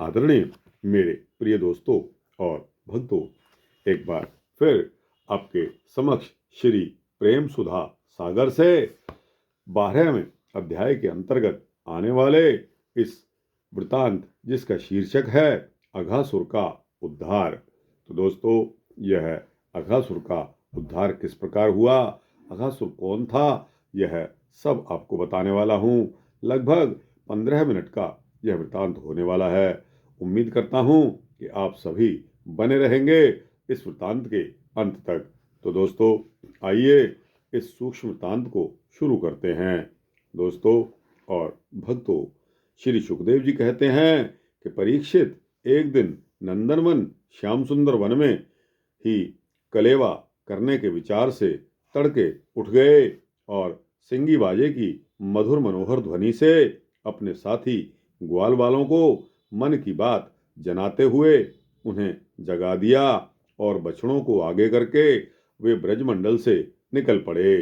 आदरणीय मेरे प्रिय दोस्तों और भक्तों, एक बार फिर आपके समक्ष श्री प्रेम सुधा सागर से 12वें अध्याय के अंतर्गत आने वाले इस वृतांत जिसका शीर्षक है अघासुर का उद्धार। तो दोस्तों, यह अघासुर का उद्धार किस प्रकार हुआ, अघासुर कौन था, यह सब आपको बताने वाला हूँ। लगभग 15 मिनट का यह वृतांत होने वाला है। उम्मीद करता हूँ कि आप सभी बने रहेंगे इस वृतांत के अंत तक। तो दोस्तों, आइए इस सूक्ष्म वृतांत को शुरू करते हैं। दोस्तों और भक्तों, श्री सुखदेव जी कहते हैं कि परीक्षित एक दिन नंदनवन श्याम सुंदर वन में ही कलेवा करने के विचार से तड़के उठ गए और सिंगी बाजे की मधुर मनोहर ध्वनि से अपने साथी ग्वाल वालों को मन की बात जनाते हुए उन्हें जगा दिया और बछड़ों को आगे करके वे ब्रजमंडल से निकल पड़े।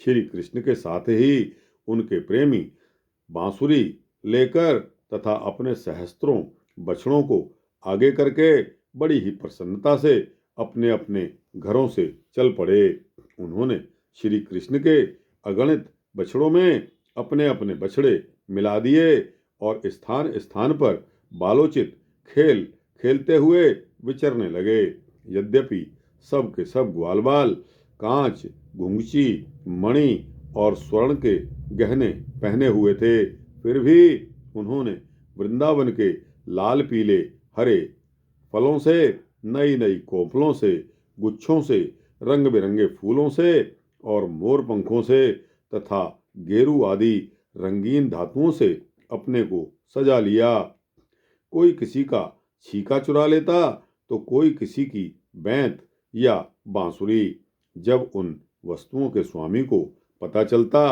श्री कृष्ण के साथ ही उनके प्रेमी बांसुरी लेकर तथा अपने सहस्त्रों बछड़ों को आगे करके बड़ी ही प्रसन्नता से अपने अपने घरों से चल पड़े। उन्होंने श्री कृष्ण के अगणित बछड़ों में अपने अपने बछड़े मिला दिए और स्थान स्थान पर बालोचित खेल खेलते हुए विचरने लगे। यद्यपि सब के सब ग्वाल बाल कांच, घुंघची, मणि और स्वर्ण के गहने पहने हुए थे, फिर भी उन्होंने वृंदावन के लाल पीले हरे फलों से, नई नई कोपलों से, गुच्छों से, रंग बिरंगे फूलों से और मोर पंखों से तथा गेरू आदि रंगीन धातुओं से अपने को सजा लिया। कोई किसी का छीका चुरा लेता तो कोई किसी की बैंत या बांसुरी। जब उन वस्तुओं के स्वामी को पता चलता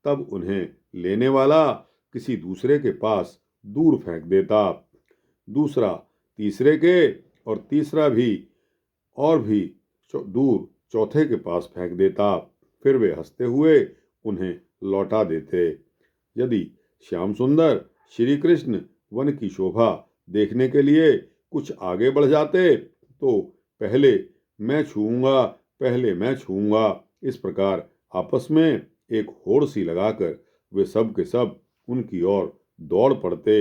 तब उन्हें लेने वाला किसी दूसरे के पास दूर फेंक देता, दूसरा तीसरे के और तीसरा भी और भी दूर चौथे के पास फेंक देता। फिर वे हंसते हुए उन्हें लौटा देते। यदि श्याम सुंदर श्री कृष्ण वन की शोभा देखने के लिए कुछ आगे बढ़ जाते तो पहले मैं छूऊंगा, पहले मैं छूऊंगा, इस प्रकार आपस में एक होड़ सी लगाकर वे सब के सब उनकी ओर दौड़ पड़ते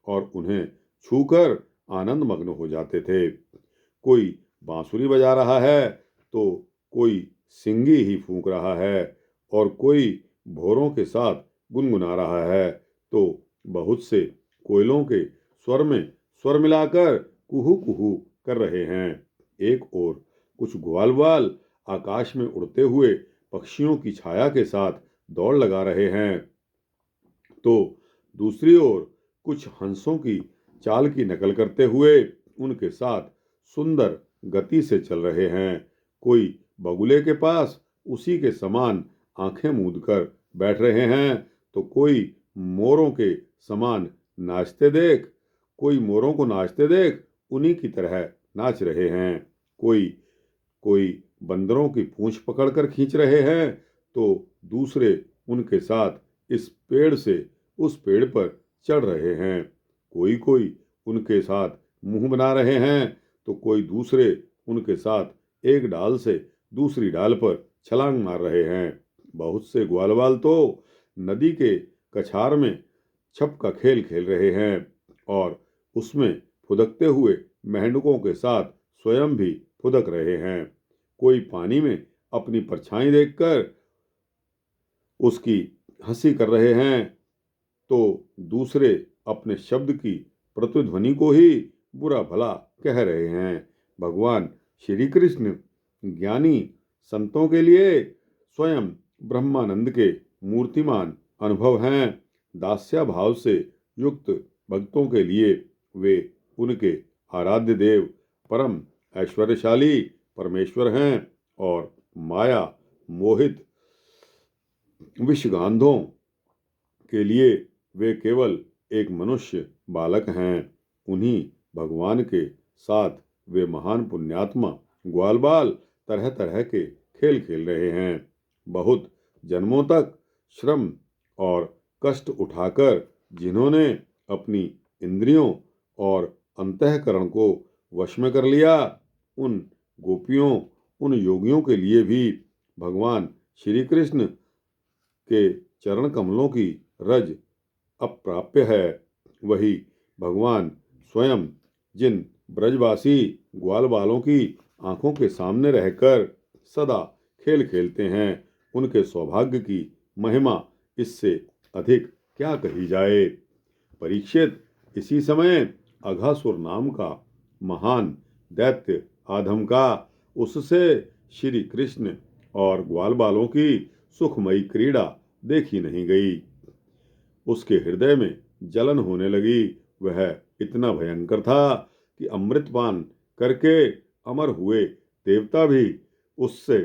और उन्हें छूकर आनंद मग्न हो जाते थे। कोई बांसुरी बजा रहा है तो कोई सिंगी ही फूंक रहा है और कोई भोरों के साथ गुनगुना रहा है तो बहुत से कोयलों के स्वर में स्वर मिलाकर कुहू कुहू कर रहे हैं। एक ओर कुछ ग्वाल बाल आकाश में उड़ते हुए पक्षियों की छाया के साथ दौड़ लगा रहे हैं तो दूसरी ओर कुछ हंसों की चाल की नकल करते हुए उनके साथ सुंदर गति से चल रहे हैं। कोई बगुले के पास उसी के समान आंखें मूंदकर बैठ रहे हैं तो कोई मोरों के समान नाचते देख कोई मोरों को नाचते देख उन्हीं की तरह नाच रहे हैं। कोई बंदरों की पूंछ पकड़कर खींच रहे हैं तो दूसरे उनके साथ इस पेड़ से उस पेड़ पर चढ़ रहे हैं। कोई उनके साथ मुंह बना रहे हैं तो कोई दूसरे उनके साथ एक डाल से दूसरी डाल पर छलांग मार रहे हैं। बहुत से ग्वालवाल तो नदी के कछार में छप का खेल खेल रहे हैं और उसमें फुदकते हुए मेंढकों के साथ स्वयं भी फुदक रहे हैं। कोई पानी में अपनी परछाई देखकर उसकी हंसी कर रहे हैं तो दूसरे अपने शब्द की प्रतिध्वनि को ही बुरा भला कह रहे हैं। भगवान श्री कृष्ण ज्ञानी संतों के लिए स्वयं ब्रह्मानंद के मूर्तिमान अनुभव हैं। दास्या भाव से युक्त भक्तों के लिए वे उनके आराध्य देव परम ऐश्वर्यशाली परमेश्वर हैं और माया मोहित विषगांधों के लिए वे केवल एक मनुष्य बालक हैं। उन्हीं भगवान के साथ वे महान पुण्यात्मा ग्वालबाल तरह तरह के खेल खेल रहे हैं। बहुत जन्मों तक श्रम और कष्ट उठाकर जिन्होंने अपनी इंद्रियों और अंतःकरण को वश में कर लिया। उन गोपियों, उन योगियों के लिए भी भगवान श्री कृष्ण के चरण कमलों की रज अप्राप्य है। वही भगवान स्वयं जिन ब्रजवासी ग्वाल बालों की आंखों के सामने रहकर सदा खेल खेलते हैं, उनके सौभाग्य की महिमा इससे अधिक क्या कही जाए। परीक्षित, इसी समय अघासुर नाम का महान दैत्य आधम का उससे श्री कृष्ण और ग्वाल बालों की सुखमयी क्रीड़ा देखी नहीं गई। उसके हृदय में जलन होने लगी। वह इतना भयंकर था कि अमृतपान करके अमर हुए देवता भी उससे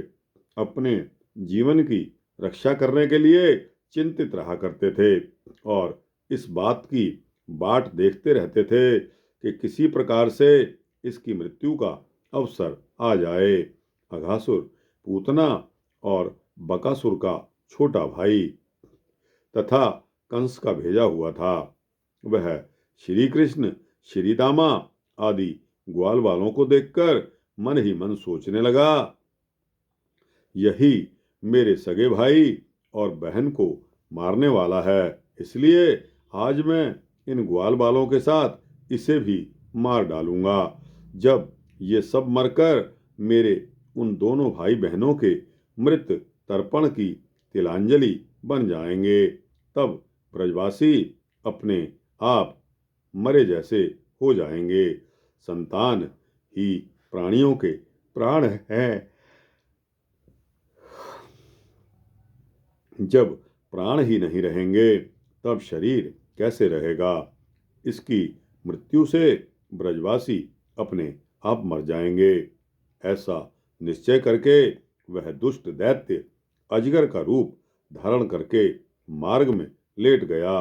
अपने जीवन की रक्षा करने के लिए चिंतित रहा करते थे और इस बात की बाट देखते रहते थे कि किसी प्रकार से इसकी मृत्यु का अवसर आ जाए। अघासुर पूतना और बकासुर का छोटा भाई तथा कंस का भेजा हुआ था। वह श्री कृष्ण, श्री दामा आदि ग्वाल वालों को देखकर मन ही मन सोचने लगा, यही मेरे सगे भाई और बहन को मारने वाला है, इसलिए आज मैं इन ग्वाल बालों के साथ इसे भी मार डालूंगा। जब ये सब मरकर मेरे उन दोनों भाई बहनों के मृत तर्पण की तिलांजलि बन जाएंगे, तब ब्रजवासी अपने आप मरे जैसे हो जाएंगे। संतान ही प्राणियों के प्राण है। जब प्राण ही नहीं रहेंगे तब शरीर कैसे रहेगा। इसकी मृत्यु से ब्रजवासी अपने आप मर जाएंगे। ऐसा निश्चय करके वह दुष्ट दैत्य अजगर का रूप धारण करके मार्ग में लेट गया।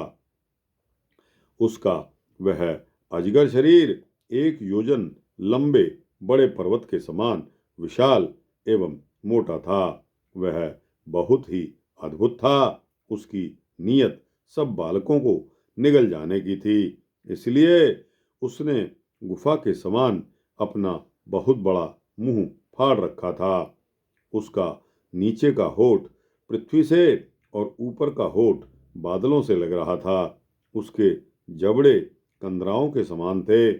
उसका वह अजगर शरीर 1 योजन लंबे बड़े पर्वत के समान विशाल एवं मोटा था। वह बहुत ही अद्भुत था। उसकी नीयत सब बालकों को निगल जाने की थी, इसलिए उसने गुफा के समान अपना बहुत बड़ा मुंह फाड़ रखा था। उसका नीचे का होठ पृथ्वी से और ऊपर का होठ बादलों से लग रहा था। उसके जबड़े कंदराओं के समान थे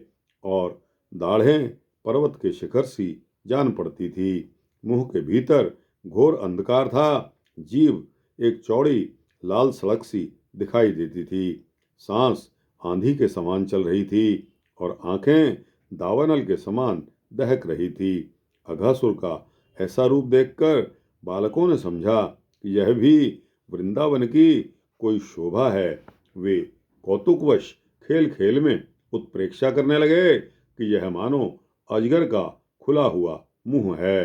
और दाढ़ें पर्वत के शिखर सी जान पड़ती थी। मुंह के भीतर घोर अंधकार था। जीभ एक चौड़ी लाल सड़क सी दिखाई देती थी। सांस आंधी के समान चल रही थी और आंखें दावानल के समान दहक रही थी। अघासुर का ऐसा रूप देखकर बालकों ने समझा कि यह भी वृंदावन की कोई शोभा है। वे कौतुकवश खेल खेल में उत्प्रेक्षा करने लगे कि यह मानो अजगर का खुला हुआ मुंह है।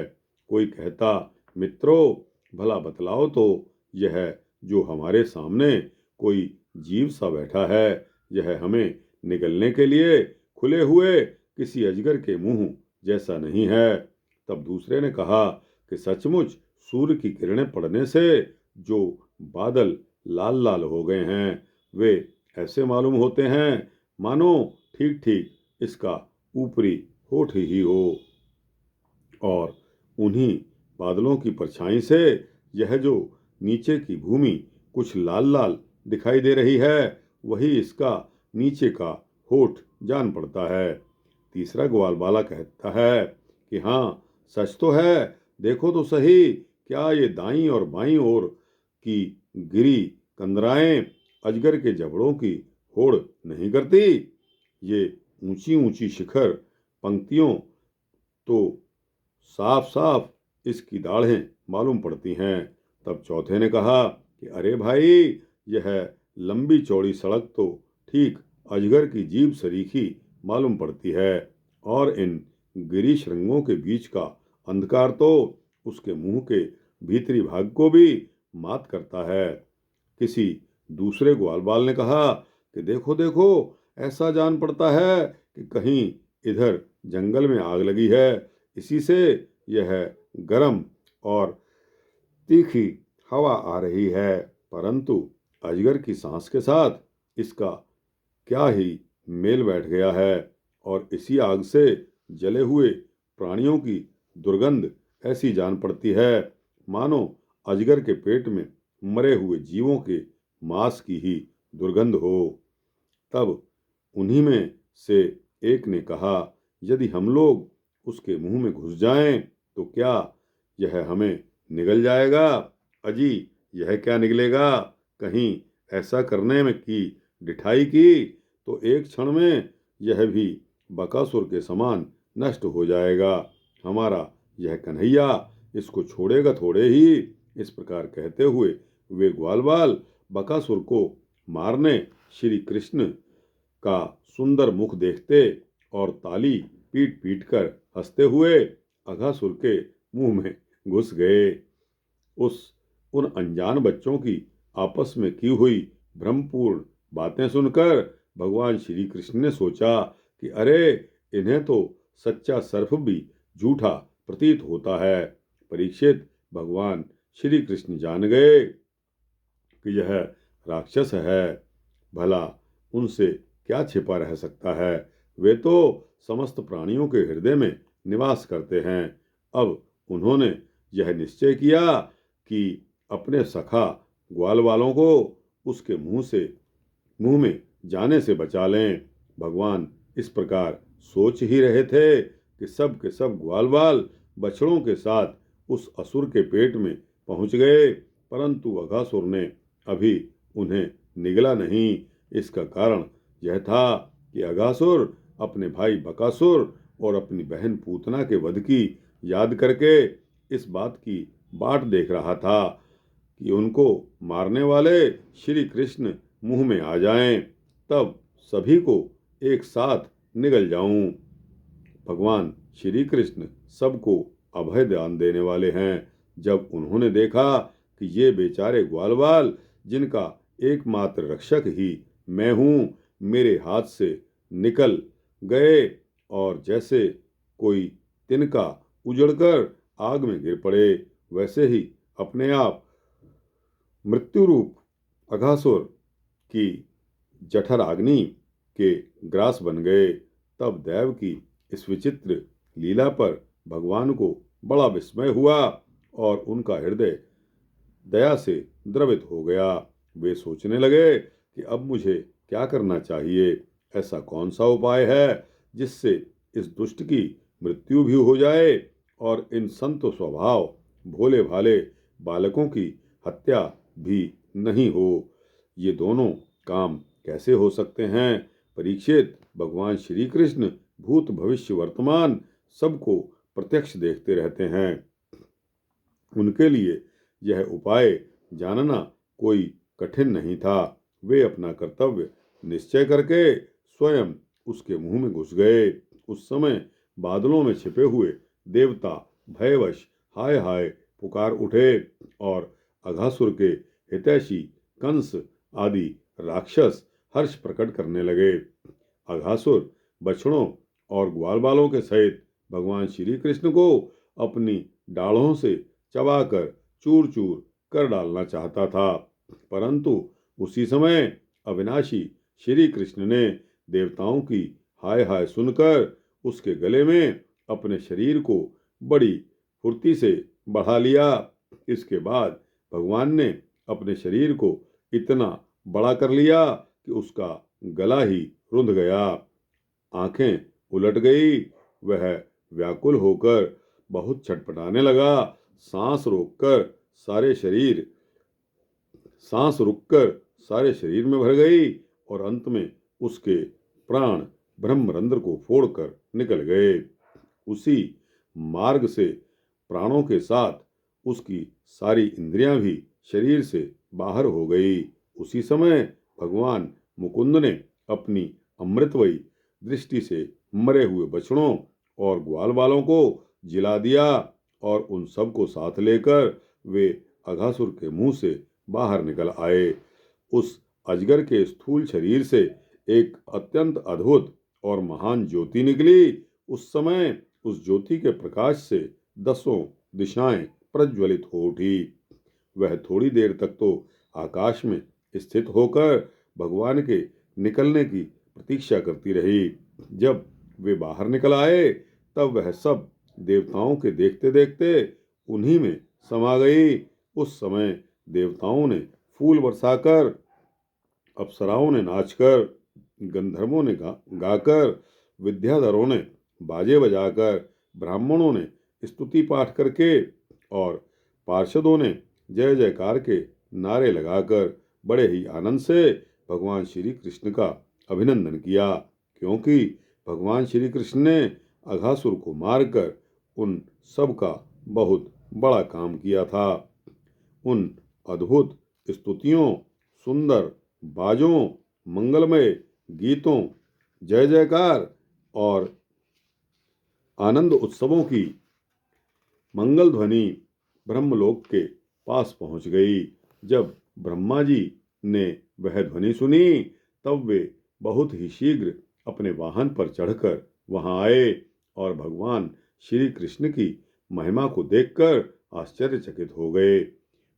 कोई कहता, मित्रों भला बतलाओ तो, यह जो हमारे सामने कोई जीव सा बैठा है, यह हमें निगलने के लिए खुले हुए किसी अजगर के मुंह जैसा नहीं है। तब दूसरे ने कहा कि सचमुच सूर्य की किरणें पड़ने से जो बादल लाल लाल हो गए हैं, वे ऐसे मालूम होते हैं मानो ठीक ठीक इसका ऊपरी होठ ही हो। और उन्हीं बादलों की परछाई से यह जो नीचे की भूमि कुछ लाल लाल दिखाई दे रही है, वही इसका नीचे का होठ जान पड़ता है। तीसरा ग्वालवाला कहता है कि हाँ, सच तो है, देखो तो सही, क्या ये दाईं और बाईं ओर की गिरी कंदराएं अजगर के जबड़ों की होड़ नहीं करती। ये ऊंची ऊंची शिखर पंक्तियों तो साफ साफ इसकी दाढ़ें मालूम पड़ती हैं। तब चौथे ने कहा कि अरे भाई, यह लंबी चौड़ी सड़क तो ठीक अजगर की जीभ सरीखी मालूम पड़ती है और इन गिरी श्रृंगों के बीच का अंधकार तो उसके मुंह के भीतरी भाग को भी मात करता है। किसी दूसरे ग्वालवाल ने कहा कि देखो देखो, ऐसा जान पड़ता है कि कहीं इधर जंगल में आग लगी है, इसी से यह गर्म और तीखी हवा आ रही है, परंतु अजगर की सांस के साथ इसका क्या ही मेल बैठ गया है और इसी आग से जले हुए प्राणियों की दुर्गंध ऐसी जान पड़ती है मानो अजगर के पेट में मरे हुए जीवों के मांस की ही दुर्गंध हो। तब उन्हीं में से एक ने कहा, यदि हम लोग उसके मुंह में घुस जाएं तो क्या यह हमें निगल जाएगा? अजी, यह क्या निगलेगा? कहीं ऐसा करने में की डिठाई की तो एक क्षण में यह भी बकासुर के समान नष्ट हो जाएगा। हमारा यह कन्हैया इसको छोड़ेगा थोड़े ही। इस प्रकार कहते हुए वे ग्वालवाल बकासुर को मारने श्री कृष्ण का सुंदर मुख देखते और ताली पीट पीट कर हंसते हुए अघासुर के मुंह में घुस गए। उन अनजान बच्चों की आपस में की हुई भ्रमपूर्ण बातें सुनकर भगवान श्री कृष्ण ने सोचा कि अरे, इन्हें तो सच्चा सर्प भी झूठा प्रतीत होता है। परीक्षित, भगवान श्री कृष्ण जान गए कि यह राक्षस है। भला उनसे क्या छिपा रह सकता है? वे तो समस्त प्राणियों के हृदय में निवास करते हैं। अब उन्होंने यह निश्चय किया कि अपने सखा ग्वाल वालों को उसके मुंह में जाने से बचा लें। भगवान इस प्रकार सोच ही रहे थे कि सब के सब ग्वाल वाल बछड़ों के साथ उस असुर के पेट में पहुंच गए, परंतु अघासुर ने अभी उन्हें निगला नहीं। इसका कारण यह था कि अघासुर अपने भाई बकासुर और अपनी बहन पूतना के वध की याद करके इस बात की बाट देख रहा था कि उनको मारने वाले श्री कृष्ण मुंह में आ जाएं, तब सभी को एक साथ निगल जाऊं। भगवान श्री कृष्ण सबको अभय दान देने वाले हैं। जब उन्होंने देखा कि ये बेचारे ग्वालवाल, जिनका एकमात्र रक्षक ही मैं हूं, मेरे हाथ से निकल गए और जैसे कोई तिनका उजड़कर आग में गिर पड़े, वैसे ही अपने आप मृत्यु रूप अघासुर की जठर अग्नि के ग्रास बन गए। तब देव की इस विचित्र लीला पर भगवान को बड़ा विस्मय हुआ और उनका हृदय दया से द्रवित हो गया। वे सोचने लगे कि अब मुझे क्या करना चाहिए? ऐसा कौन सा उपाय है जिससे इस दुष्ट की मृत्यु भी हो जाए और इन संत स्वभाव भोले भाले बालकों की हत्या भी नहीं हो? ये दोनों काम कैसे हो सकते हैं? परीक्षित, भगवान श्री कृष्ण भूत भविष्य वर्तमान सबको प्रत्यक्ष देखते रहते हैं। उनके लिए यह उपाय जानना कोई कठिन नहीं था। वे अपना कर्तव्य निश्चय करके स्वयं उसके मुंह में घुस गए। उस समय बादलों में छिपे हुए देवता भयवश हाय हाय पुकार उठे और अघासुर के हितैषी कंस आदि राक्षस हर्ष प्रकट करने लगे। अघासुर बछड़ों और ग्वालबालों के सहित भगवान श्री कृष्ण को अपनी डालों से चबाकर चूर चूर कर डालना चाहता था, परंतु उसी समय अविनाशी श्री कृष्ण ने देवताओं की हाय हाय सुनकर उसके गले में अपने शरीर को बड़ी फुर्ती से बढ़ा लिया। इसके बाद भगवान ने अपने शरीर को इतना बड़ा कर लिया कि उसका गला ही रुंध गया, आंखें उलट गई। वह व्याकुल होकर बहुत छटपटाने लगा। सांस रुककर सारे शरीर में भर गई और अंत में उसके प्राण ब्रह्मरंध्र को फोड़कर निकल गए। उसी मार्ग से प्राणों के साथ उसकी सारी इंद्रियां भी शरीर से बाहर हो गई। उसी समय भगवान मुकुंद ने अपनी अमृतमयी दृष्टि से मरे हुए बछड़ों और ग्वाल वालों को जिला दिया और उन सब को साथ लेकर वे अघासुर के मुंह से बाहर निकल आए। उस अजगर के स्थूल शरीर से एक अत्यंत अद्भुत और महान ज्योति निकली। उस समय उस ज्योति के प्रकाश से 10 दिशाएं प्रज्वलित हो उठी। वह थोड़ी देर तक तो आकाश में स्थित होकर भगवान के निकलने की प्रतीक्षा करती रही। जब वे बाहर निकल आए तब वह सब देवताओं के देखते देखते उन्हीं में समा गई। उस समय देवताओं ने फूल बरसाकर, अप्सराओं ने नाचकर, गंधर्वों ने गाकर, विद्याधरों ने बाजे बजाकर, ब्राह्मणों ने स्तुति पाठ करके और पार्षदों ने जय जयकार के नारे लगाकर बड़े ही आनंद से भगवान श्री कृष्ण का अभिनंदन किया, क्योंकि भगवान श्री कृष्ण ने अघासुर को मारकर उन सब का बहुत बड़ा काम किया था। उन अद्भुत स्तुतियों, सुंदर बाजों, मंगलमय गीतों, जय जयकार और आनंद उत्सवों की मंगल ध्वनि ब्रह्मलोक के पास पहुंच गई। जब ब्रह्मा जी ने वह ध्वनि सुनी तब वे बहुत ही शीघ्र अपने वाहन पर चढ़कर वहां आए और भगवान श्री कृष्ण की महिमा को देखकर आश्चर्यचकित हो गए।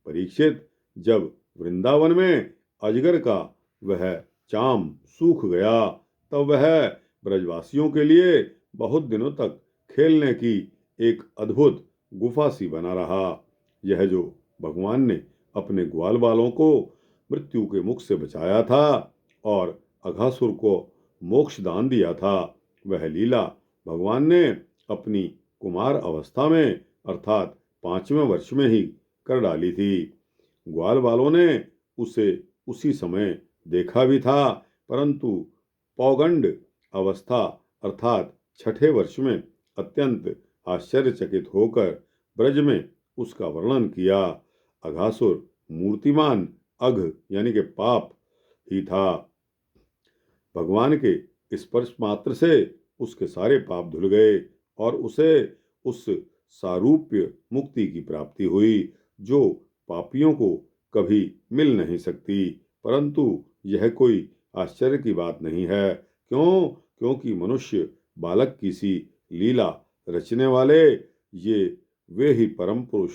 परीक्षित, जब वृंदावन में अजगर का वह चाम सूख गया तब वह ब्रजवासियों के लिए बहुत दिनों तक खेलने की एक अद्भुत गुफा सी बना रहा। यह जो भगवान ने अपने ग्वाल बालों को मृत्यु के मुख से बचाया था और अघासुर को मोक्ष दान दिया था, वह लीला भगवान ने अपनी कुमार अवस्था में अर्थात 5वें वर्ष में ही कर डाली थी। ग्वाल बालों ने उसे उसी समय देखा भी था, परंतु पौगंड अवस्था अर्थात 6ठे वर्ष में अत्यंत आश्चर्यचकित होकर ब्रज में उसका वर्णन किया। अघासुर मूर्तिमान अघ यानी कि पाप ही था। भगवान के स्पर्श मात्र से उसके सारे पाप धुल गए और उसे उस सारूप्य मुक्ति की प्राप्ति हुई जो पापियों को कभी मिल नहीं सकती। परंतु यह कोई आश्चर्य की बात नहीं है। क्यों? क्योंकि मनुष्य बालक की सी लीला रचने वाले ये वे ही परम पुरुष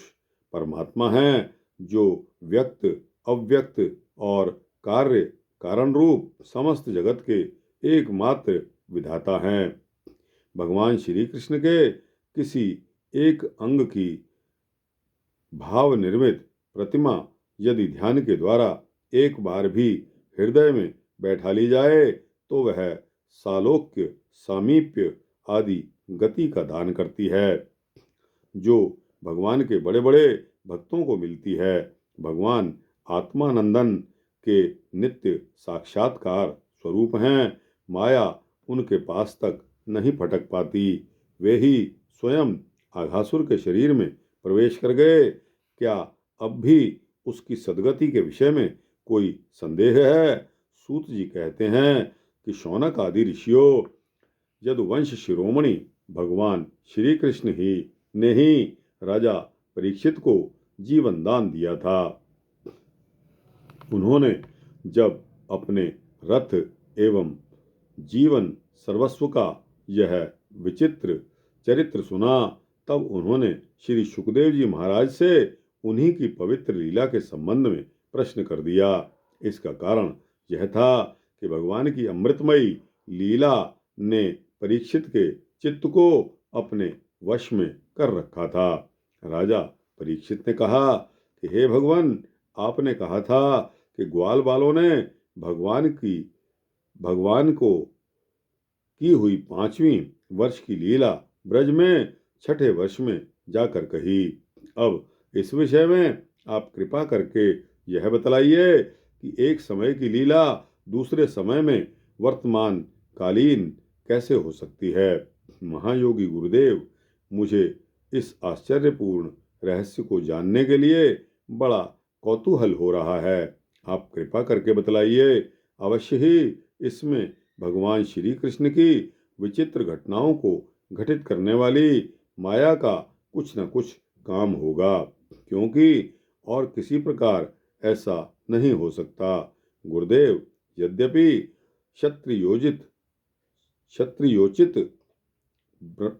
परमात्मा हैं जो व्यक्त, अव्यक्त और कार्य कारण रूप समस्त जगत के एकमात्र विधाता हैं। भगवान श्री कृष्ण के किसी एक अंग की भाव निर्मित प्रतिमा यदि ध्यान के द्वारा एक बार भी हृदय में बैठा ली जाए तो वह सालोक्य, सामीप्य आदि गति का दान करती है जो भगवान के बड़े बड़े भक्तों को मिलती है। भगवान आत्मानंदन के नित्य साक्षात्कार स्वरूप हैं। माया उनके पास तक नहीं फटक पाती। वे ही स्वयं अघासुर के शरीर में प्रवेश कर गए। क्या अब भी उसकी सद्गति के विषय में कोई संदेह है? सूत जी कहते हैं कि शौनक आदि ऋषियों, यदुवंश शिरोमणि भगवान श्री कृष्ण ही ने ही राजा परीक्षित को जीवन दान दिया था। उन्होंने जब अपने रथ एवं जीवन सर्वस्व का यह विचित्र चरित्र सुना तब उन्होंने श्री सुखदेव जी महाराज से उन्हीं की पवित्र लीला के संबंध में प्रश्न कर दिया। इसका कारण यह था कि भगवान की अमृतमयी लीला ने परीक्षित के चित्त को अपने वश में कर रखा था। राजा परीक्षित ने कहा कि हे भगवान, आपने कहा था कि ग्वाल बालों ने भगवान को की हुई 5वीं वर्ष की लीला ब्रज में 6ठे वर्ष में जाकर कही। अब इस विषय में आप कृपा करके यह बतलाइए कि एक समय की लीला दूसरे समय में वर्तमान कालीन कैसे हो सकती है। महायोगी गुरुदेव, मुझे इस आश्चर्यपूर्ण रहस्य को जानने के लिए बड़ा कौतूहल हो रहा है। आप कृपा करके बतलाइए। अवश्य ही इसमें भगवान श्री कृष्ण की विचित्र घटनाओं को घटित करने वाली माया का कुछ न कुछ काम होगा, क्योंकि और किसी प्रकार ऐसा नहीं हो सकता। गुरुदेव, यद्यपि क्षत्रियोचित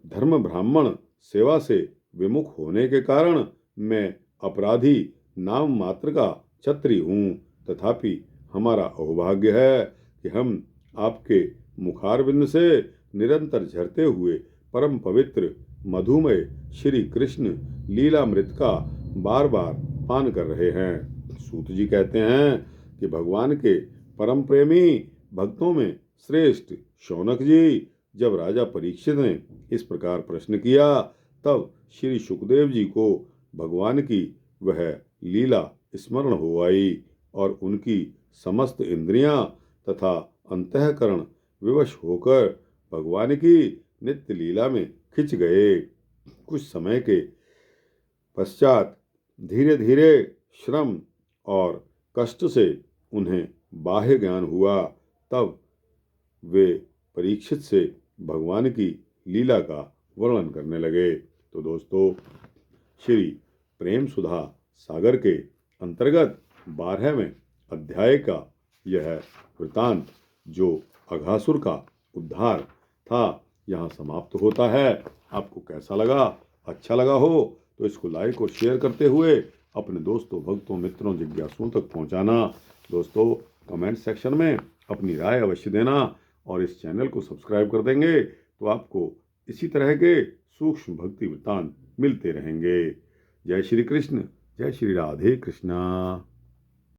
धर्म ब्राह्मण सेवा से विमुख होने के कारण मैं अपराधी नाम मात्र का क्षत्रिय हूँ, तथापि हमारा अहोभाग्य है कि हम आपके मुखारविंद से निरंतर झरते हुए परम पवित्र मधुमय श्री कृष्ण लीलामृत का बार बार पान कर रहे हैं। सूत जी कहते हैं कि भगवान के परम प्रेमी भक्तों में श्रेष्ठ शौनक जी, जब राजा परीक्षित ने इस प्रकार प्रश्न किया, तब श्री सुखदेव जी को भगवान की वह लीला स्मरण हो आई और उनकी समस्त इंद्रियां तथा अंतःकरण विवश होकर भगवान की नित्य लीला में खिंच गए। कुछ समय के पश्चात धीरे धीरे श्रम और कष्ट से उन्हें बाह्य ज्ञान हुआ। तब वे परीक्षित से भगवान की लीला का वर्णन करने लगे। तो दोस्तों, श्री प्रेम सुधा सागर के अंतर्गत 12वें अध्याय का यह वृतांत, जो अघासुर का उद्धार था, यहाँ समाप्त होता है। आपको कैसा लगा? अच्छा लगा हो तो इसको लाइक और शेयर करते हुए अपने दोस्तों, भक्तों, मित्रों, जिज्ञासुओं तक पहुँचाना। दोस्तों, कमेंट सेक्शन में अपनी राय अवश्य देना और इस चैनल को सब्सक्राइब कर देंगे तो आपको इसी तरह के सूक्ष्म भक्ति वृत्तांत मिलते रहेंगे। जय श्री कृष्ण, जय श्री राधे कृष्णा।